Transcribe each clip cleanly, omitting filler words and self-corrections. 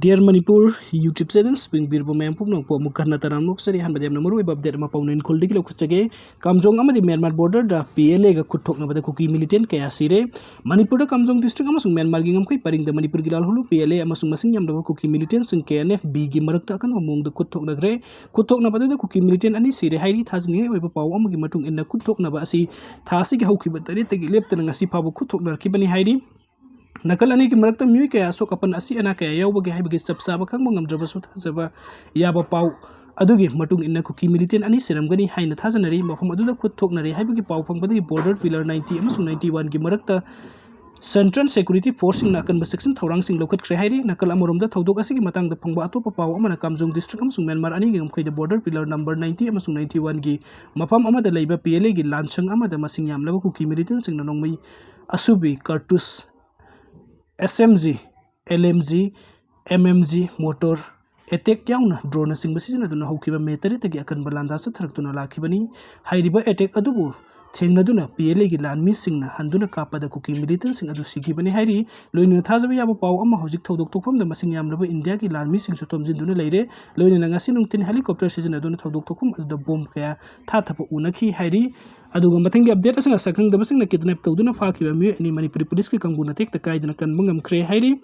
Dear Manipur YouTube channel spring bir bomem pumno po mukana taram nok sari han badem na Maruoiba update ma paunen khuldi kilo khachage kamjong amadi Myanmar border da PLA ga khuthok na bada kuki militant kaya SIRE Manipur da kamjong district amasung Myanmar gi ngamkhai paring da Manipur gi lal hulu PLA amasung masing yam da kuki militant sung KNF B gi marakta kan mong da khuthok na gre khuthok na bada da kuki militant ani SIRE hairi thajni oi ba paw amagi matung inna khuthok na ba asi thasi gi hauki ba tari tagi lepta ngasi pabu khuthok na kibani hairi nakal ani ki marakta mui kaya so kapan asi ana kaya yaw bagi haibagi sabsa ba khang bangam draba su thajaba yaba paw adugi matung inna kuki militant ani seramgani haina thajanari mafam aduda khut thoknari haibagi paw phangbadi border pillar 90 amasung 91 gi marakta Central Security Force sing nakan ba section thorang sing lokat kre hairi nakal amorom da thodok asigi matang da phangba atopa paw amana kamjong district amasung Myanmar ani ngam khoi da border pillar number 90 amasung 91 gi mafam amada leiba PLA gi lanchang amada masing yam laba kuki militant sing nanongmai asubi cartus SMG, LMG, MMG, motor, attack yauna drone sing basisina duna haukiba metari tagi akan balanda sa tharakuna lakibani hairiba attack adubu thengnaduna PLA gi lan mi singna handuna kapada kuki militant sing adu sigibani hairi loina thajaba yaba paw ama hojik thodok tokfam da masing yamlaba India gi lan mi sing su tomjinduna leire loina ngasi nungtin helicopter season aduna thodok tokum adu da bomb kaya thapa unaki hairi aduga mathangi update asanga sakang da basing na kidnap tawduna fakiba mi ani Manipuri police ki kanguna tek ta kaidana kan bangam kre hairi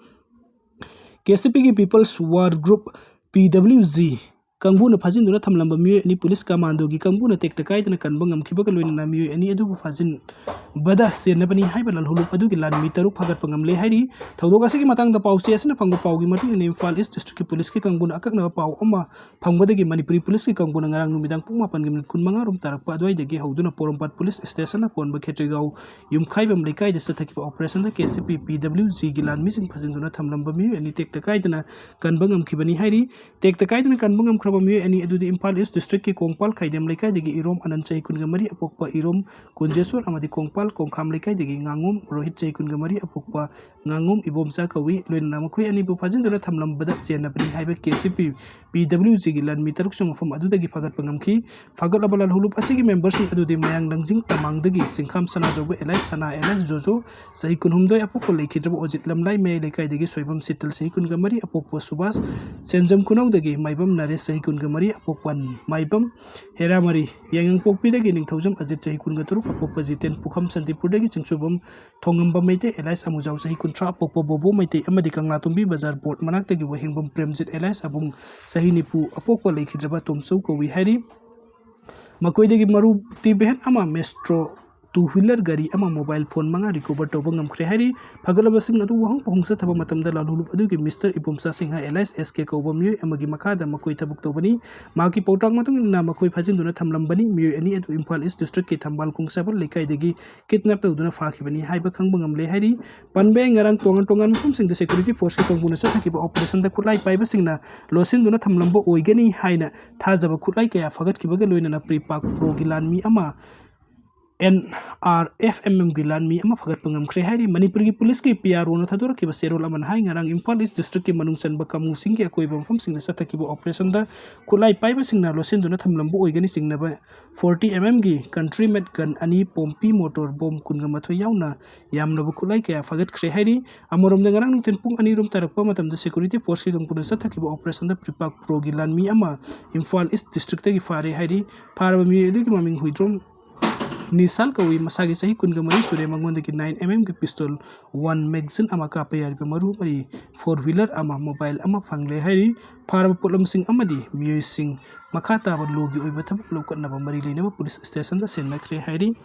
KCP gi People's War Group PWG Kangbuna Fazin do not Tamlamba Mu any police commando gi Kangbuna take the kite and Kanbangam Kibakalwin and Mu any adu Fazin Bada Senapani Hibal Hulu Padukilan Mitaru Pagapangam Le Hari Todogasi Matang the Pausias and Pango Pau Mati and Infal is District Police Kanguna Akana Pau Oma Pangwadagi Manipuri Police Kanguna Numidang Puma Pangam Kunmangarum Tarakpadway the Gauduna Porompat Police Station upon Baketego Yum Kaibam Lekai the Sataki operation the KCP PWG Gilan missing Fazin do not Tamlamba Mu and take the kite and Kanbangam Kibani Hari take the kite and Kanbangam ani adu di Impal East District ki Kongpal khaidem lekai degi Irom Anand Chai kun gamari apokpa Irom Konjeswar amadi Kongpal Kongkham lekai degi Ngangom Rohit Chai kun gamari apokpa Ngangom Ibomsa kawi loin namakoi ani bu fazin dona thamlam bada sena bani haiba KCP PWG gilan mitaruk sum fam adu degi fagat pangamki fagat abalal hulup asigi members adu di mayang langjing tamang degi singkham sana jobo elai sana elai jojo sahi kun humdoi apokpa lekhidrabo ojit lamlai me lekai degi soibam sital sahi kun gamari apokpa subas senjam kunau degi maibam nare sahi kun gamari apokpan maibam heramari yangang pokpi dagi ning thaujam ajit sahi kun gaturu apokpa jiten pukham santipur dagi chingchubam thongamba meite elai samujau sahi kun tra apokpa bobo meite amadi kanglatumbi bazar port manak dagi wahingbam premjit elai sabung sahi nipu apokpa lekhidraba tomsau kowi hari makoi dagi maru ti behan ama mestro two-wheeler gari ama mobile phone manga recover to bangam khre hari phagalaba sing adu wahang pohungsa thaba matamda lalhulu adu gi Mr Ibomsa Singha LS SK kobam mi amagi makada makoi thabuk to bani maki potang matung na makoi phajin duna thamlam bani mi ani adu Impal East District ki thambal khungsa bal lekai degi kidnap to duna fakhi bani haiba khang bangam le hari panbe ngarang tongan mufum sing the security force ki kanguna sa thaki ba operation da khulai paiba singna losin duna thamlambo oigani haina thajaba khulai kaya fagat ki baga loina na pre-park pro gilan mi ama NRFMM gilan mi ama fagat pangam kre hari Manipur gi police ki PRO no thador ki baserol aman hai ngarang Impal East District ki manungsan ba kamu sing ki akoi bam fam sing sa thaki bo operation da kulai pai ba sing na losin duna thamlambo oigani sing na ba 40 mm gi country made gun ani pompi motor bomb kun ga matho yauna yamna bu kulai ka fagat kre hari amorom da ngarang nungten pung ani rum tarak pa matam da security force ki gangpuna sa thaki bo operation da pripak pro gilan mi ama Impal East District gi fare hari farba mi edu ki maming huidrom Nisal kawi masagi sahi kun gamari sure mangon deki 9 mm ki pistol 1 magazine ama ka payari pamaru mari 4 wheeler ama mobile ama fangle hari para pulam sing amadi miyo sing makata ba logi oi batam lokat na mari leina ba police station da sen nakre hari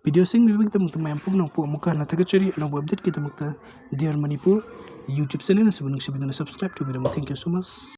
video sing bibig tam tum mayam pum nang pu muka na tagachari ano update kita mukta Dear Manipur YouTube channel na subscribe to video. Thank you so much.